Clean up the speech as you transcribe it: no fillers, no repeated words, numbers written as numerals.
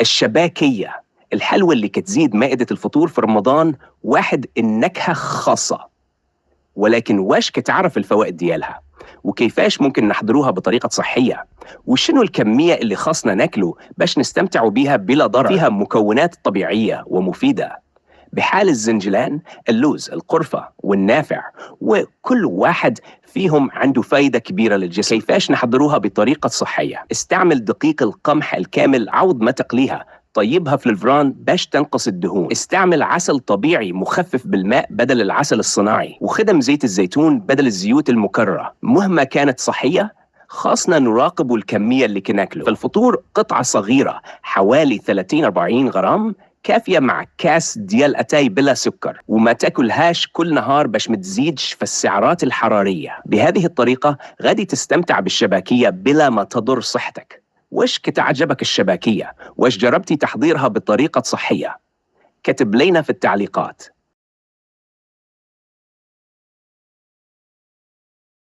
الشباكية الحلوى اللي كتزيد مائدة الفطور في رمضان. واحد، النكهة خاصة، ولكن واش كتعرف الفوائد ديالها وكيفاش ممكن نحضروها بطريقة صحية، وشنو الكمية اللي خاصنا ناكله باش نستمتعوا بيها بلا ضرر. فيها مكونات طبيعية ومفيدة بحال الزنجلان، اللوز، القرفة والنافع، وكل واحد فيهم عنده فايدة كبيرة للجسم. كيفاش نحضروها بطريقة صحية؟ استعمل دقيق القمح الكامل عوض ما تقليها، طيبها في الفران باش تنقص الدهون. استعمل عسل طبيعي مخفف بالماء بدل العسل الصناعي، وخدم زيت الزيتون بدل الزيوت المكررة. مهما كانت صحية، خاصنا نراقب الكمية اللي كناكله. في الفطور قطعة صغيرة حوالي 30-40 غرام كافية مع كاس ديال أتاي بلا سكر، وما تاكلهاش كل نهار باش متزيدش في السعرات الحرارية. بهذه الطريقة غادي تستمتع بالشباكية بلا ما تضر صحتك. وش كتعجبك الشباكية؟ وش جربتي تحضيرها بطريقة صحية؟ كتب لينا في التعليقات.